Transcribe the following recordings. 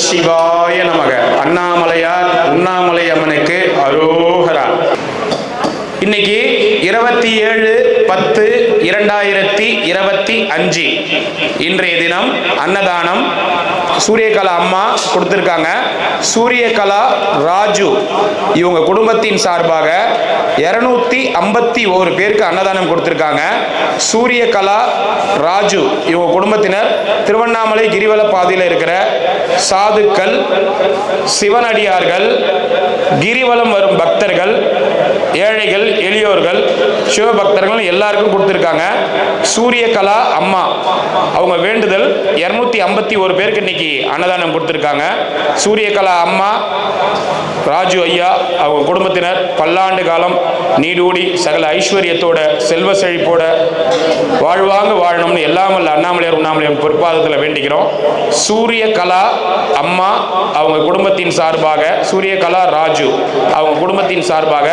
சிவாய நமக. அண்ணாமலையார் உண்ணாமலை அம்மனுக்கு அரோகரா. இன்னைக்கு 27/10/2025 இன்றைய தினம் அன்னதானம் சூரியகலா அம்மா கொடுத்திருக்காங்க. சூரியகலா ராஜு இவங்க குடும்பத்தின் சார்பாக 251 பேருக்கு அன்னதானம் கொடுத்திருக்காங்க. சூரியகலா ராஜு இவங்க குடும்பத்தினர் திருவண்ணாமலை கிரிவல பாதையில் இருக்கிற சாதுக்கள், சிவனடியார்கள், கிரிவலம் வரும் பக்தர்கள், ஏழைகள், எளியோர்கள், சிவபக்தர்கள் எல்லாருக்கும் கொடுத்திருக்காங்க. சூரியகலா அம்மா அவங்க வேண்டுதல் 251 பேருக்கு இன்னைக்கு அன்னதானம் கொடுத்திருக்காங்க. சூரியகலா அம்மா ராஜு ஐயா அவங்க குடும்பத்தினர் பல்லாண்டு காலம் நீடூடி சகல ஐஸ்வர்யத்தோட செல்வ செழிப்போட வாழ்வாங்க வாழணும்னு எல்லாம் வல்ல அண்ணாமலையார் உண்ணாமலையார் பொற்பாதத்தில் வேண்டிக்கிறோம். சூரியகலா அம்மா அவங்க குடும்பத்தின் சார்பாக, சூரியகலா ராஜு அவங்க குடும்பத்தின் சார்பாக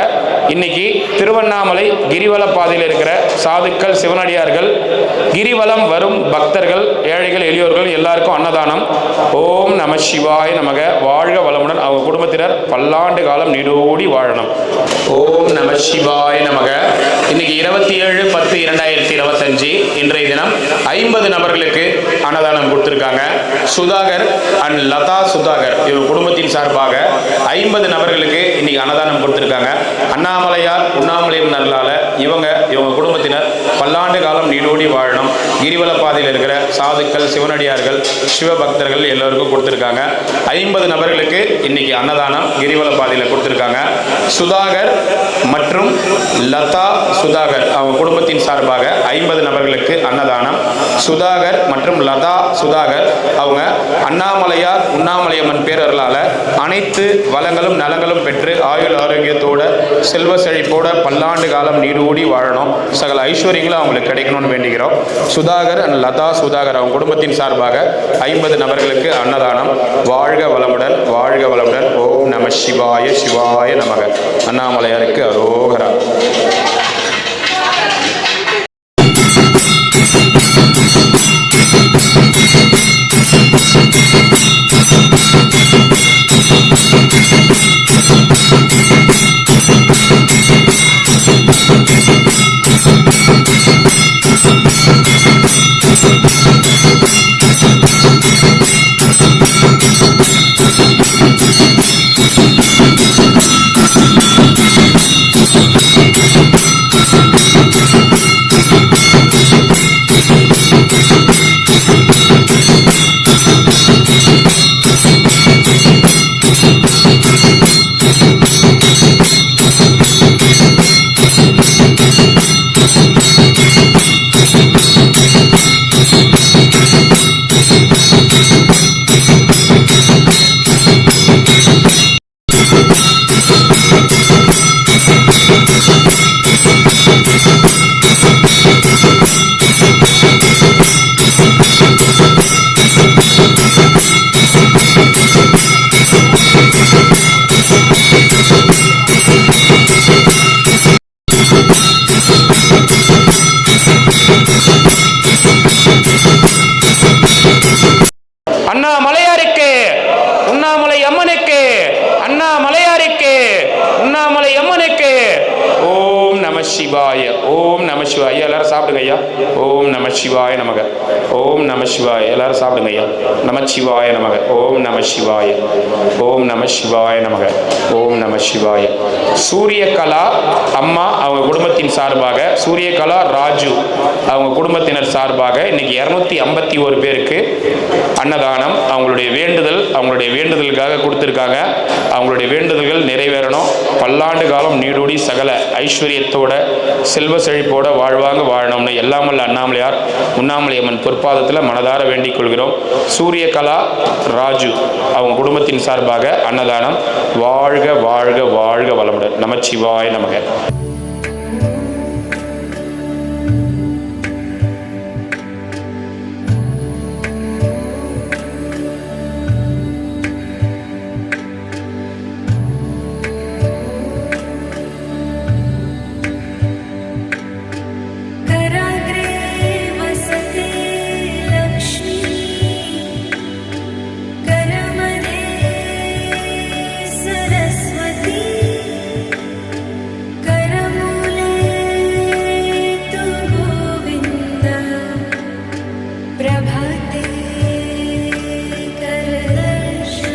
இன்னைக்கு திருவண்ணாமலை கிரிவல பாதையில் இருக்கிற சாதுக்கள், சிவனடியார்கள், கிரிவலம் வரும் பக்தர்கள், ஏழைகள், எளியோர்கள் எல்லாருக்கும் அன்னதானம். ஓம் நம சிவாய நமக. வாழ்க வளமுடன் அவங்க குடும்பத்தினர் பல்லாண்டு காலம் நீடோடி வாழணும். ஓம் நம சிவாய நமக. இன்னைக்கு 27/10/2025 இன்றைய தினம் 50 நபர்களுக்கு அன்னதானம் கொடுத்திருக்காங்க. சுதாகர் அண்ட் லதா சுதாகர் இவங்க குடும்பத்தின் சார்பாக 50 நபர்களுக்கு இன்னைக்கு அன்னதானம் கொடுத்திருக்காங்க. அண்ணாமலையார் உண்ணாமலையும் நல்லால இவங்க குடும்பத்தினர் பல்லாண்டு காலம் நீடோடி வாழணும். கிரிவல பாதையில் இருக்கிற சாதுக்கள், சிவனடியார்கள், சிவபக்தர்கள் எல்லோருக்கும் கொடுத்திருக்காங்க. 50 நபர்களுக்கு இன்னைக்கு அன்னதானம் கிரிவல பாதையில் கொடுத்திருக்காங்க. சுதாகர் மற்றும் லதா சுதாகர் அவங்க குடும்பத்தின் சார்பாக 50 நபர்களுக்கு அன்னதானம். சுதாகர் மற்றும் லதா சுதாகர் அவங்க அண்ணாமலையார் உண்ணாமலையம்மன் பேரர்களால் அனைத்து வளங்களும் நலங்களும் பெற்று ஆயுள் ஆரோக்கியத்தோட செல்வ செழிப்போட பல்லாண்டு காலம் நீடூடி வாழணும். சகல ஐஸ்வர்யங்களும் அவங்களுக்கு கிடைக்கணும்னு வேண்டிக்கிறோம். சுதாகர் அண்ட் லதா சுதாகர் அவங்க குடும்பத்தின் சார்பாக 50 நபர்களுக்கு அன்னதானம். வாழ்க வளமுடன், வாழ்க வளமுடன். ஓம் நம சிவாய சிவாய நமக. அண்ணாமலையாருக்கு அரோகரா. அண்ணாமலையாருக்கு உண்ணாமலை அம்மனுக்கு, அண்ணாமலையாருக்கு உண்ணாமலை அம்மனுக்கு. ஓம் நம சிவாய, ஓம் நம சிவாய. எல்லாரும் சாப்பிடுங்க ஐயா. ஓம் நம சிவாய நமக. ஓம் நம சிவாய. எல்லாரும் சாப்பிடுங்க ஐயா. நம சிவாய நமக. ஓம் நம சிவாய, ஓம் நம சிவாய நமக. ஓம் நம சிவாய. சூரியகலா அம்மா அவங்க குடும்பத்தின் சார்பாக, சூரியகலா ராஜு அவங்க குடும்பத்தினர் சார்பாக இன்னைக்கு 251 பேருக்கு அன்னதானம். அவங்களுடைய வேண்டுதலுக்காக கொடுத்திருக்காங்க. அவங்களுடைய வேண்டுதல்கள் நிறைவேறணும். பல்லாண்டு காலம் நீடூடி சகல ஐஸ்வர்யத்தோட செல்வ செழிப்போட வாழ்வாங்க வாழணும்னு எல்லாம் வல்ல அண்ணாமலையார் உண்ணாமலையம்மன் பொற்பாதத்தில் மனதார வேண்டிக் கொள்கிறோம். சூரியகலா ராஜு அவங்க குடும்பத்தின் சார்பாக அன்னதானம். வாழ்க வாழ்க வாழ்க வளமுடன். நமச்சிவாய நமக. लक्ष्मी करमदे प्रभाते करदर्शन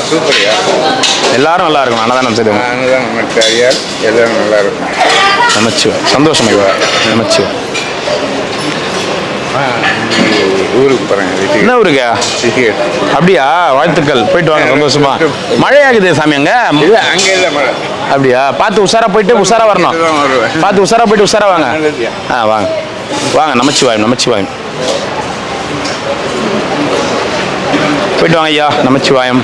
சூப்பர்யா. எல்லாரும் நல்லா இருக்கும். அன்னதானம் செய்தவங்க அன்னதானம் நமச்சிவாயா, எல்லாரும் நல்லா இருக்கும். நமச்சிவாய். சந்தோஷம் ஐயா. நமச்சிவாய். ஊருக்கு போகிறேன். என்ன ஊருக்கா? அப்படியா? வாழ்த்துக்கள். போயிட்டு வாங்க சந்தோஷமா. மழையாகுது சாமி அங்க? இல்லை, அங்கே இல்லை மழை. அப்படியா? பார்த்து உஷாரா போயிட்டு உஷாரா வரணும். பார்த்து உஷாரா போயிட்டு உஷாரா வாங்க. வாங்க. வாங்க நமச்சிவாயம் நமச்சிவாயம். போயிட்டு வாங்க ஐயா நமச்சிவாயம்.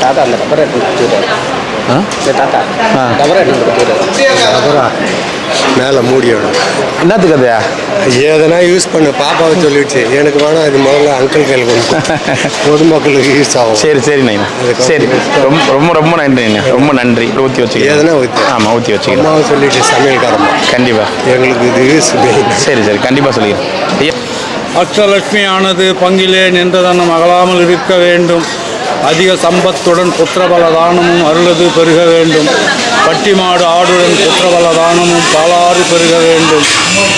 தாத்தா அந்த டபரை தாத்தா டபரை மேலே மூடியோட என்னத்துக்கு அது எதனா யூஸ் பண்ண பாப்பாவை சொல்லிடுச்சு. எனக்கு வேணாம், இது முதல்ல அங்கிள் கையில் கொடுக்கும், பொதுமக்களுக்கு யூஸ் ஆகும். சரி சரி நைனா சரி. ரொம்ப ரொம்ப ரொம்ப நன்றி அண்ணா, ரொம்ப நன்றி. ஊற்றி வச்சுக்கிறேன். எதனா ஊற்றி ஆமாம் ஊற்றி வச்சுக்கிறேன். அம்மாவை சொல்லிட்டு சமையல்காரம்மா கண்டிப்பாக எங்களுக்கு இது யூஸ் சரி சரி கண்டிப்பாக சொல்லிக்கிறேன் ஐயா. அஷ்டலட்சுமியானது பங்கிலே நின்றதனம் அகலாமல் இருக்க வேண்டும். அதிக சம்பத்துடன் புத்திரபல தானமும் அருளது பெருக வேண்டும். பட்டிமாடு ஆடுடன் புத்திரபல தானமும் பாலாறு பெருக வேண்டும்.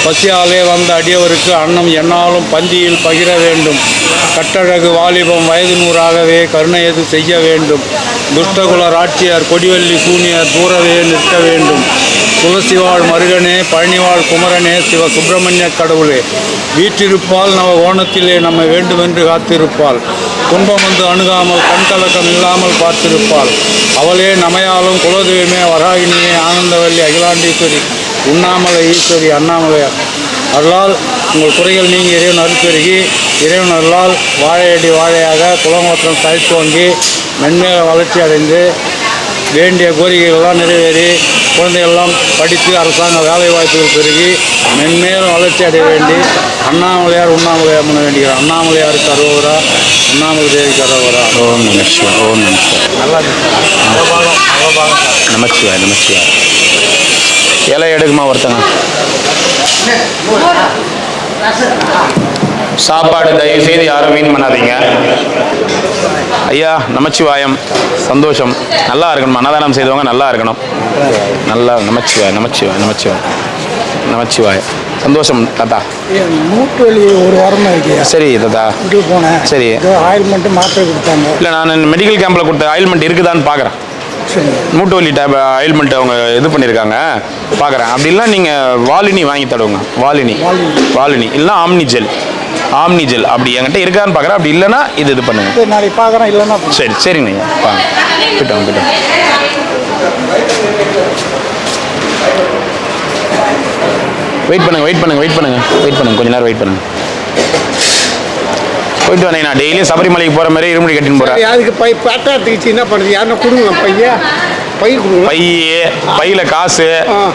பசியாலே வந்த அடியவருக்கு அன்னம் எந்நாளும் பந்தியில் பகிர வேண்டும். கட்டழகு வாலிபம் வயது நூறாகவே கருணையது செய்ய வேண்டும். துஷ்டகுல ராட்சியர் கொடிவள்ளி கூனியர் தூரவே நிற்க வேண்டும். துளசிவாழ் மருகனே பழனிவாழ் குமரனே சிவ சுப்பிரமணிய கடவுளே வீற்றிருப்பால் நவ ஓணத்திலே நம்மை வேண்டுமென்று காத்திருப்பாள். துன்பம் வந்து அணுகாமல் கண்கலக்கம் இல்லாமல் பார்த்திருப்பாள். அவளே நமையாலும் குலதெய்வமே வராகினியே ஆனந்தவல்லி அகிலாண்டீஸ்வரி உண்ணாமலை ஈஸ்வரி அண்ணாமலையார் அருளால் உங்கள் குறைகள் நீங்கி இறைவன் அருட்பெருகி இறைவன் அருளால் வாழையடி வாழையாக குலங்கோத்திரம் தழைத்தோங்கி மென்மேல வளர்ச்சி அடைந்து வேண்டிய கோரிக்கைகள்லாம் நிறைவேறி குழந்தைகள்லாம் படித்து அரசாங்க வேலை வாய்ப்புகள் பெருகி மென்மேலும் வளர்ச்சி அடைய வேண்டி அண்ணாமலையார் உண்ணாமலையார் பண்ண வேண்டியவர். அண்ணாமலையாருக்கு அரோகரா, அண்ணாமலை தேவிக்கு அரோகரா. ஓம் நமச்சிவாய் ஓம் நமச்சிவாய். நல்லா நமச்சிவாய் நமச்சிவாய். இலை எடுக்குமா ஒருத்தங்க? சாப்பாடு தயவு செய்து யாரும் வீண் பண்ணாதீங்க ஐயா. நமச்சிவாயம். சந்தோஷம். நல்லா இருக்கணும். அன்னதானம் செய்தவங்க நல்லா இருக்கணும். நல்லா நமச்சிவாய் நமச்சிவாய் நமச்சிவாய் நமச்சிவாய். சந்தோஷம் தாத்தா. மூட்டு வலி ஒரு வாரமாக இருக்கு. சரி தாத்தா. இங்கே போனேன். சரி. ஆயில்மெண்ட்டு மாத்திரை கொடுத்தாங்க. இல்லை நான் மெடிக்கல் கேம்பில் கொடுத்த ஆயில்மெண்ட் இருக்குதான்னு பார்க்குறேன். சரி. மூட்டு வலி ஆயில்மெண்ட் அவங்க இது பண்ணியிருக்காங்க பார்க்குறேன். அப்படி இல்லை நீங்கள் வாலினி வாங்கி தருவாங்க. வாலினி இல்லைனா ஆம்னி ஜெல் அப்படி என்கிட்ட இருக்கான்னு பார்க்குறேன். அப்படி இல்லைன்னா இது பண்ணுங்க. சரி, நாளைக்கு பார்க்குறேன். இல்லைன்னா சரி சரிங்க வாங்க. போயிட்டோம். வெயிட் பண்ணுங்க கொஞ்ச நேரம் வெயிட் பண்ணுங்க. போயிட்டு வந்தேன். நான் டெய்லியும் சபரிமலைக்கு போகிற மாதிரி இருமுடி கட்டின்னு போகிறேன். அதுக்கு பட்டா எடுத்துக்கிச்சு என்ன பண்ணுறது? யாருன்னா கொடுங்க பை கொடுங்க. பையில காசு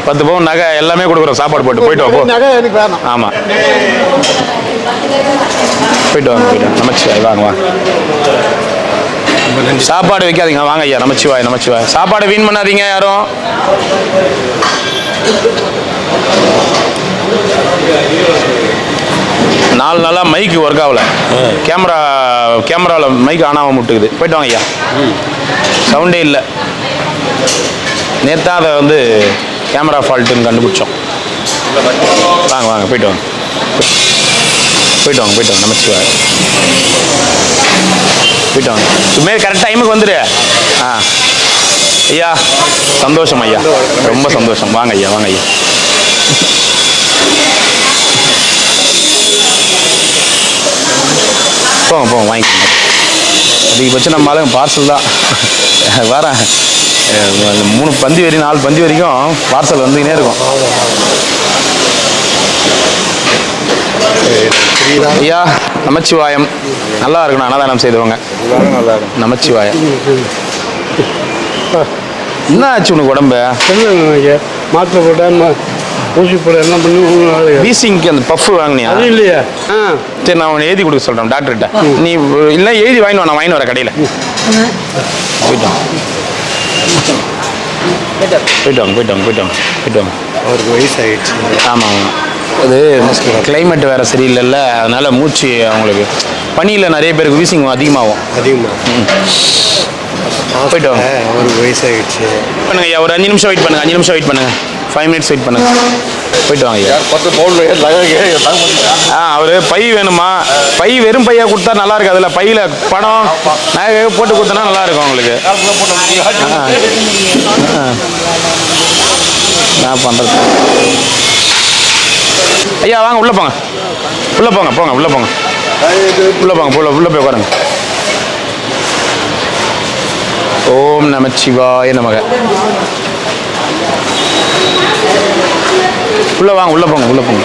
10 பவுன் நகை எல்லாமே கொடுக்குறோம். சாப்பாடு போயிட்டு வா. நகை எனக்கு வேணாம். ஆமாம் போயிட்டு வாங்க. நமச்சிவாய் வாங்க. சாப்பாடு வைக்காதீங்க வாங்க ஐயா. நமச்சிவாய். சாப்பாடு வீண் பண்ணாதீங்க யாரும். நாலு நாளாக மைக்கு ஒர்க் ஆகலை. கேமராவில் மைக் ஆனாமல் முட்டுக்குது. போயிட்டு வாங்க ஐயா. சவுண்டே இல்லை. நேற்று அதை வந்து கேமரா ஃபால்ட்டுன்னு கண்டுபிடிச்சோம். வாங்க போயிட்டு வாங்க. நமச்சிவாய். போயிட்டு வாங்க. சும்மா கரெக்ட் டைமுக்கு வந்துடு. ஐயா சந்தோஷம் ஐயா. ரொம்ப சந்தோஷம். வாங்க ஐயா. போங்க வாங்கிக்கோங்க. அதிகபட்சம் நம்ம ஆளுங்க பார்சல் தான் வரேன். 3 பந்தி வரைக்கும் 4 பந்தி வரைக்கும் பார்சல் வந்துக்கினே இருக்கும். ஐயா நமச்சிவாயம். நல்லா இருக்கணும். அன்னதானம் செய்தவங்க நல்லா இருக்கும். நமச்சிவாயம். என்ன ஆச்சு உனக்கு உடம்பு? மாத்திரை போட்டேன், ஊசி போட என்ன பண்ணி வீசிங்க்கு அந்த பஃப் வாங்கினியா? அது இல்லையா? சரி நான் உன்னை எழுதி கொடுக்க சொல்கிறேன் டாக்டர்கிட்ட. நீ இல்லை எழுதி நான் வாங்கிட்டு வரேன் கடையில். போயிட்டு வாங்க. அவருக்கு வயசாகிடுச்சு. ஆமாம் அது கிளைமேட் வேறு சரியில்லைல்ல, அதனால் மூச்சு அவங்களுக்கு பனியில் நிறைய பேருக்கு வீசிங் அதிகமாகும். போயிட்டு வாங்க. அவருக்கு வயசாகிடுச்சு. பண்ணுங்க ஐயா. ஒரு 5 நிமிஷம் வெயிட் பண்ணுங்க. 5 மினிட்ஸ் வெயிட் பண்ணுங்க. போயிட்டு வாங்க ஐயா. 10 பவுன் அவர் பை வேணுமா? பை வெறும் பையா கொடுத்தா நல்லா இருக்கு. அதில் பையில் பணம் நகை போட்டு கொடுத்தனா நல்லா இருக்கும் அவங்களுக்கு. நான் பண்ணுறது ஐயா. வாங்க உள்ளே போங்க. உள்ளே போய் உட்காருங்க. ஓம் நமச்சிவாய நமக. உள்ள வாங்க. உள்ள போங்க.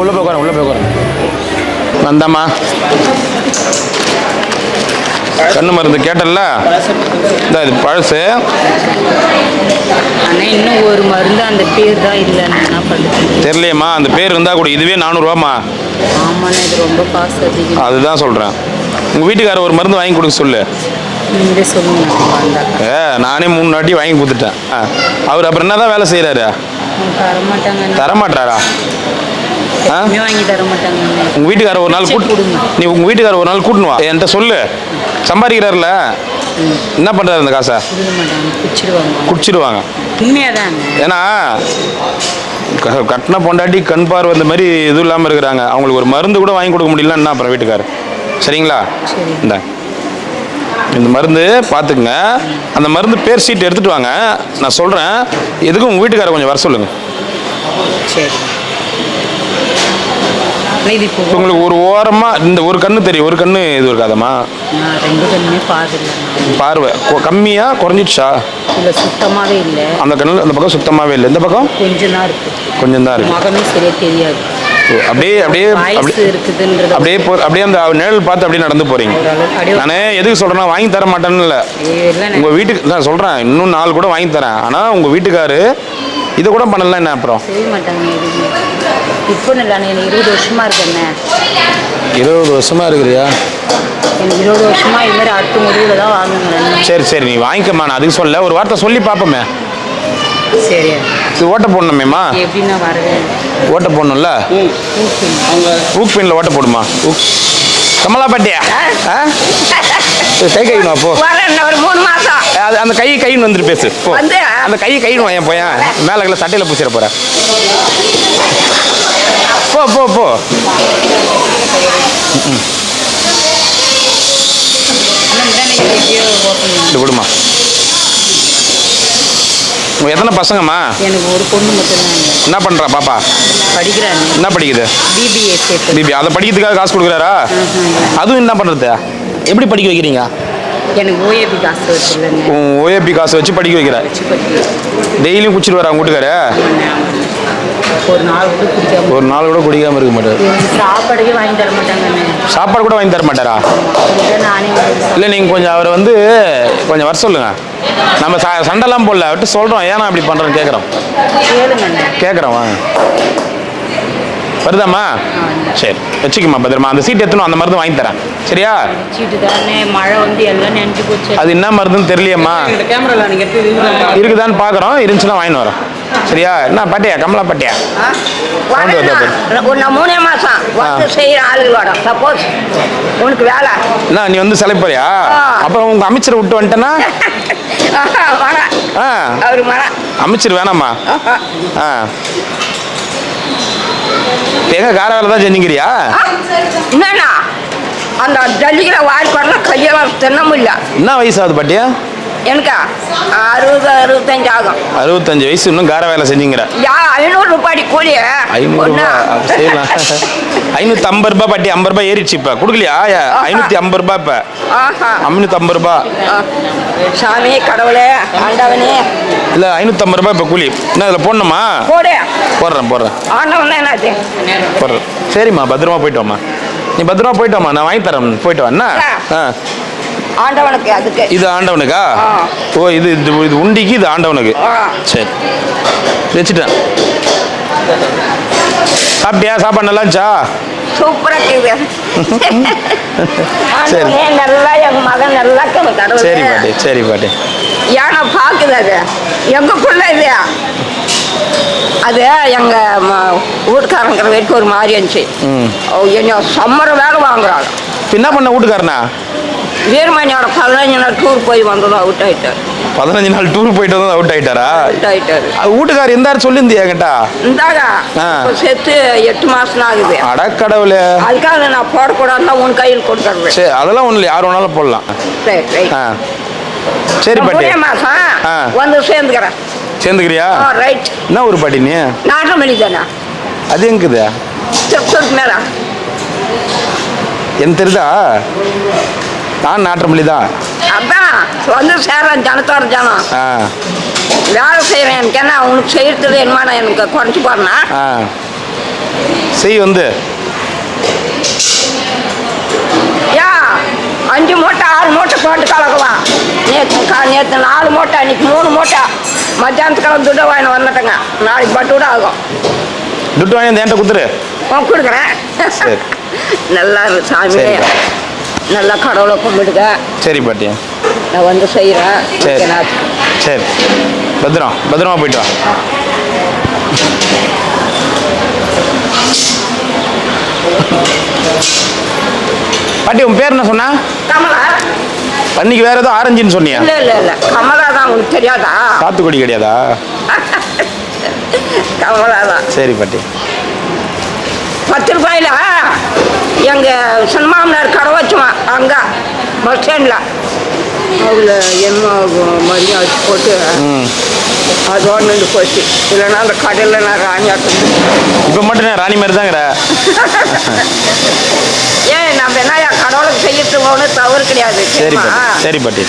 உள்ள போய் உட்காருங்க, உள்ள போய் உட்காருங்க. வந்தாம்மா, கண்ணு மருந்து கேட்டல, இந்த இது பழசு. ஆனால் இன்னும் ஒரு மருந்து அந்த பேர் தான் இல்லைன்னு என்ன பண்ணுறது தெரியலையம்மா, அந்த பேர் இருந்தால் கூட இதுவே 400ரூவாம்மா. ஆமாண்ணா, இது ரொம்ப காசு அதிகம். அதுதான் சொல்கிறேன். உங்கள் வீட்டுக்காரர் ஒரு மருந்து வாங்கி கொடுக்க சொல்லு. நீங்களே சொல்லுங்க வந்தாக்கா. நானே 3 வாட்டி வாங்கி கொடுத்துட்டேன். அவர் அப்புறம் என்ன தான் வேலை செய்கிறாரு? தரமாட்டாங்க. தரமாட்டாரா? வாங்கி தர மாட்டாங்க. உங்கள் வீட்டுக்காரர் ஒரு நாள் நீ உங்கள் வீட்டுக்காரர் ஒரு நாள் கூட்டணும் வா, என்கிட்ட சொல்லு. சம்பாதிக்கிறாருல, என்ன பண்ணுறாரு அந்த காசை? குடிச்சிடுவாங்க. உண்மையாதாங்க. ஏன்னா கட்டின பொண்டாட்டி கண் பார்வை இந்த மாதிரி எதுவும் இல்லாமல் இருக்கிறாங்க. அவங்களுக்கு ஒரு மருந்து கூட வாங்கி கொடுக்க முடியலன்னா அப்புறம் வீட்டுக்காரர். சரிங்களா? இந்த மருந்து பார்த்துக்குங்க. அந்த மருந்து பேர் சீட் எடுத்துகிட்டு வாங்க, நான் சொல்கிறேன். எதுக்கும் உங்கள் வீட்டுக்காரர் கொஞ்சம் வர சொல்லுங்கள். சரி. உங்களுக்கு ஒரு ஓரமாக இந்த ஒரு கண்ணு தெரியும், ஒரு கண்ணு இது இருக்காதம்மா? ரெண்டு கண்ணுமே பார்வை கம்மியாக குறைஞ்சிடுச்சா? இல்லை, சுத்தமாகவே இல்லை. அந்த கண்ணில் அந்த பக்கம் சுத்தமாகவே இல்லை, இந்த பக்கம் கொஞ்சம் தான் இருக்குது. கொஞ்சம் தான் இருக்குது. மகனும் சரியாக தெரியாது. அப்படியே அப்படியே அப்படியே அப்படியே அந்த நிழல் பார்த்து அப்படியே நடந்து போறீங்க. நானே எதுக்கு சொல்றேன்னா வாங்கி தர மாட்டேன்னு இல்லை, உங்க வீட்டுக்கு நான் சொல்றேன். இன்னும் 4 கூட வாங்கி தரேன். ஆனா உங்க வீட்டுக்காரு இதை கூட பண்ணல, என்ன அப்புறம் செய்ய மாட்டாங்க. இப்போ இல்லை, எனக்கு 20 வருஷமா இருக்கேண்ணே. 20 வருஷமா இருக்கிறியா? எனக்கு 20 வருஷமா இது மாதிரி அடுத்த முடிவில் தான் வாங்குங்க. சரி சரி, நீ வாங்கிக்கம்மா. நான் அதுக்கு சொல்ல, ஒரு வார்த்தை சொல்லி பார்ப்போமே. சரி, இது ஓட்ட போடணுமேம்மா. எப்படின்னா வரவேன் ஓட்ட போடணும்ல, ஊக் பெயினில் ஓட்ட போடுமா. கமலாப்பட்டியா கை கைணும். அப்போ ஒரு 3 மாதம் அது அந்த கைன்னு வந்துட்டு பேசு. அந்த கைன்னு வாங்க போயேன். மேலே சட்டையில் பூசிட போகிறேன். போ போ போ. இது கொடுமா. உங்கள் எத்தனை பசங்கம்மா? எனக்கு ஒரு பொண்ணு மட்டும்தான். என்ன பண்ணுறா பாப்பா? படிக்கிறாங்க. என்ன படிக்குது? பிபிஏ. பிபி. அதை படிக்கிறதுக்காக காசு கொடுக்குறாரா? அதுவும் என்ன பண்ணுறது? எப்படி படிக்க வைக்கிறீங்க? எனக்கு ஓஏபி காசு வச்சுருங்க. ஓஏபி காசு வச்சு படிக்க வைக்கிற. டெய்லியும் குடிச்சிட்டு வரா உங்க வீட்டுக்காரு? ஒரு நாள் கூட குடிக்காம இருக்க மாட்டாரு. சாப்பாடுக்கே வாங்கி தர மாட்டாங்க. சாப்பாடு கூட வாங்கி தர மாட்டாரா? இல்லை, நீங்கள் கொஞ்சம் அவரை வந்து கொஞ்சம் வர சொல்லுங்க. நம்ம சண்டைலாம் போடல, விட்டு சொல்கிறோம். ஏன்னா அப்படி பண்ணுறோன்னு கேட்குறோம். வாங்க. வருதாம்மா? சரி, வச்சுக்கம்மா பத்திரமா. அந்த சீட் எடுத்துணும், அந்த மருந்து வாங்கி தரேன். சரியா? மழை வந்து எல்லாம் நினைச்சு போச்சு. அது என்ன மருந்துன்னு தெரியலையம்மா. இருக்குதான்னு பார்க்குறோம். இருந்துச்சுன்னா வாங்கின்னு வரோம். சரியா? என்ன பாட்டியா? கமலா பாட்டியா? 3 மாதம் செய்கிற ஆளுகளோட சப்போஸ் உனக்கு வேலை என்ன நீ வந்து செலவு போறியா? அப்புறம் உங்கள் அமைச்சரை விட்டு வந்துட்டேன்னா அமைச்சர் வேணாம்மா. எங்க கார வேலை தான் செஞ்சுக்கிறியா? என்னண்ணா அந்த ஜல்லிக்கிற வாய்ப்பாடலாம் கையெல்லாம் தின்ன முடியல. என்ன வயசு ஆகுது பாட்டியா? எனக்கா 60-65 ஆகும். 65 வயசு, இன்னும் கார வேலை செஞ்சுங்கிற. 500 ரூபாய் கூலி. 500 செய்யலாம். 550 ரூபாய் பாட்டி. 50 ரூபாய் ஏறிடுச்சு. இப்போ கொடுக்கலையா? 550 ரூபாய். இப்போ 550 ரூபாய். சாமி கடவுளே ஆண்டவனே. இல்லை, 550 ரூபாய் இப்போ கூலி. என்ன இதில் போடணுமா? போடுறேன். ஆண்டவன் என்னது போடுறேன். சரிம்மா, பத்திரமா போயிட்டு வாம்மா. நீ பத்திரமா போயிட்டு வாம்மா, நான் வாங்கி தரேன். போயிட்டு வா. என்ன ஆண்டவனுக்கு? அதுக்கு இது ஆண்டவனுக்கா? ஓ, இது இது உண்டிக்கு, இது ஆண்டவனுக்கு. சரி, வச்சுட்டேன். சாப்பிட்டியா? சாப்பாடு நல்லா இருந்துச்சா? சூப்பரா இருக்குது. சரி, நல்லா எங்க மகன் நல்லா கடவுள். சரி பாட்டி, சரி பாட்டி. ஏன்னா பாக்குது அது எங்கக்குள்ள இது. அது எங்க வீட்டுக்காரங்கிற வரைக்கும் ஒரு மாதிரி இருந்துச்சு. என்ன சம்மர வேலை வாங்குறாங்க. என்ன பண்ண வீட்டுக்காரனா? வீரமணியோட 15 நாள் டூர் போய் வந்ததும் அவுட் ஆயிட்டார். 15 நாள் டூர் போயிட்டு வந்ததும் அவுட் ஆயிட்டாரா? வீட்டுக்காரர் இருந்தாரு சொல்லியிருந்தியா கேட்டா? இருந்தாங்க. செத்து 8 மாசம் ஆகுது. அடக்கடவுளே. அதுக்காக நான் போடக்கூடாதுன்னா உன் கையில் கொடுத்துருவேன். சரி, அதெல்லாம் ஒண்ணு இல்லை, யார் வேணாலும் போடலாம். சரி பாட்டி. மாசம் வந்து சேர்ந்துக்கிறேன். சேர்ந்துக்கிறியா? ரைட். என்ன ஒரு பாட்டி நீ? நாட்டமணி தானே. அது எங்குது? மேல என்ன தெரியுதா? நான் நாட்டமல்லி தான். அதான் வந்து சேர்றேன். ஜனத்தோட ஜனம் வேலை செய்கிறேன். எனக்கு என்ன உனக்கு செய்யறது என்னமான எனக்கு குறைச்சி போறேன்னா செய் வந்து யா 5 மூட்டை 6 மூட்டை போட்டு கலக்குவான். நேற்று 4 மூட்டை, இன்னைக்கு 3 மூட்டை. மத்தியானத்துக்கெல்லாம் துட்டு வாங்கிட்டு வந்துட்டேங்க. நாளைக்கு பட்டு கூட ஆகும். துட்டு வாங்கி அந்த என்கிட்ட கொடுத்துரு. கொடுக்குறேன். சரி. நல்லா இருக்கு சாமி. சரி. நல்லா கடவுளை கும்பிடுங்க. சரி பாட்டி. நான் வந்து செய்கிறேன். சரி சரி, பத்திரமா போயிட்டு வா. பாட்டி உன் பேர் என்ன சொன்னா? கமலா. அன்னைக்கு வேற ஏதோ ஆரஞ்சுன்னு சொன்னியா? இல்லை கமலா தான். உங்களுக்கு தெரியாதா? சாத்துக்குடி கிடையாதா? கமலா தான். சரி பாட்டி. 10 ரூபாயில எங்கள் சினிமாமனார் கடை வச்சுவான் அங்கே பஸ் ஸ்டாண்டில். அதில் என்ன மரியாதை வச்சு போட்டு அதோடு நின்று போச்சு. இல்லைன்னா அந்த கடையில் நான் ராணியாட்டம். இப்போ மட்டும் நான் ராணி மாதிரி தாங்கிற. ஏன் நம்ம என்ன கடவுளுக்கு செய்யறதுக்கு ஒன்றும் தவறு கிடையாது. சரி பாட்டி. சரி பாட்டி.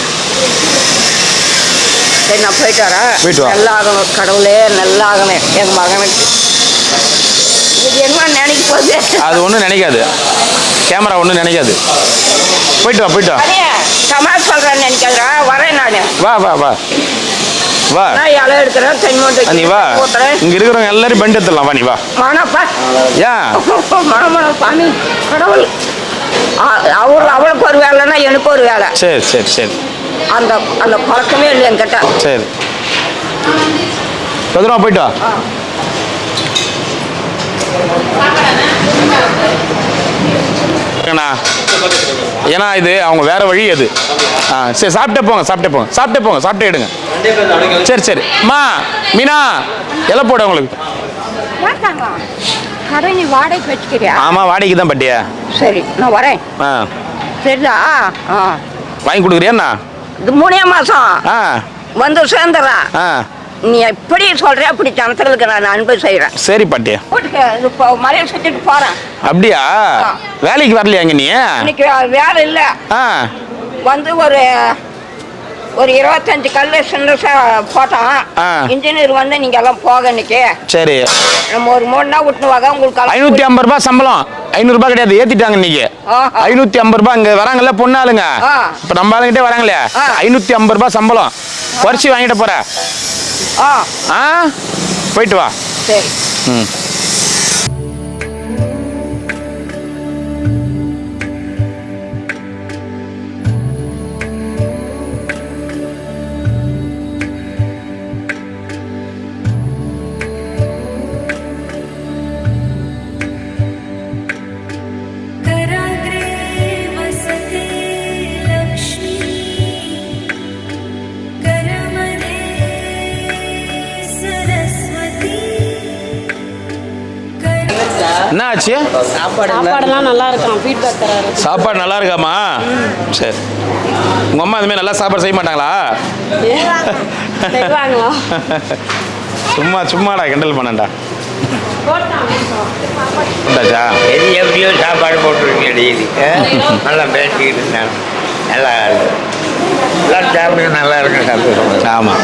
சரி நான் போயிட்டு வரேன். போயிட்டு வா. நல்லா ஆகணும் கடவுளே, நல்லா ஆகணும் எங்கள் மகனுக்கு. இது என்ன நினைக்க போகுது? அது ஒன்றும் நினைக்காது, கேமரா ஒன்றும் நினைக்காது. போயிட்டு வா. கமல் சொல்கிறேன்னு நினைக்காதா? வரேன் நான். வா நான் இலை எடுக்கிறேன், தென்மோட்டை நீ வா. இங்க இருக்கிறவங்க எல்லாரும் பெண்ட் எடுத்துடலாம். வா நீ வா. மனப்பா ஏன் மன சாமி கடவுள். அவளுக்கு ஒரு வேலைன்னா எனக்கு ஒரு வேலை. சரி. அந்த அந்த பழக்கமே இல்லை என்கிட்ட. சரி, பத்திரமா போயிட்டு வா. ஏன்னா இது அவங்க வேற வழி அது. சரி சாப்பிட்டே போங்க. சாப்பிட்டே எடுங்க. சரி அம்மா மீனா எல்லாம் போட உங்களுக்கு. கடை நீ வாடகைக்கு வச்சுக்கிறியா? ஆமாம் வாடகைக்கு தான் பட்டியா. சரி நான் வரேன். சரிதா? வாங்கி கொடுக்குறியாண்ணா? இது 3 மாதம் வந்து சேர்ந்துடுறேன். நீ எப்படி சொல்ற அப்படி சனத்துக்கு நான் அன்பு செய்கிறேன். சரி பாட்டி. இப்போ மலையை சுற்றிட்டு போகிறேன். அப்படியா? வேலைக்கு வரலையா இங்கே நீ? இன்னைக்கு வேலை இல்லை. வந்து ஒரு 25 கல் சின்ன போட்டான். இன்ஜினியர் வந்து நீங்க எல்லாம் போக இன்னைக்கு. சரி. நம்ம ஒரு 3 நாள் விட்டுவாங்க. உங்களுக்கு 550 ரூபாய் சம்பளம். 500 ரூபாய் கிடையாது, ஏத்திட்டாங்க இன்னைக்கு. 550 ரூபாய். இங்க வராங்கல்ல பொண்ணாளுங்க, இப்ப நம்ம ஆளுங்கிட்டே வராங்களே, 550 ரூபாய் சம்பளம். குறைச்சி வாங்கிட்டு போற. போயிட்டு வா. சரி. என்ன ஆச்சு? சாப்பாடுலாம் நல்லா இருக்கும். ஃபீட்பேக் தராரு. சாப்பாடு நல்லா இருக்காமா? சரி. உங்க அம்மா அதுமாதிரி நல்லா சாப்பாடு செய்ய மாட்டாங்களா? சும்மாடா கிண்டல் பண்ணண்டா. போட்டாச்சா? எது எப்படியோ சாப்பாடு போட்டுருக்கீங்க டெய்லி. நல்லா பேசிக்கிட்டு இருந்தாங்க. நல்லா இருக்கு. எல்லாம் சாப்பிடுங்க, நல்லா இருக்கும் சாப்பிடுங்க. ஆமாம்.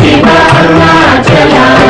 Shiva Arunachala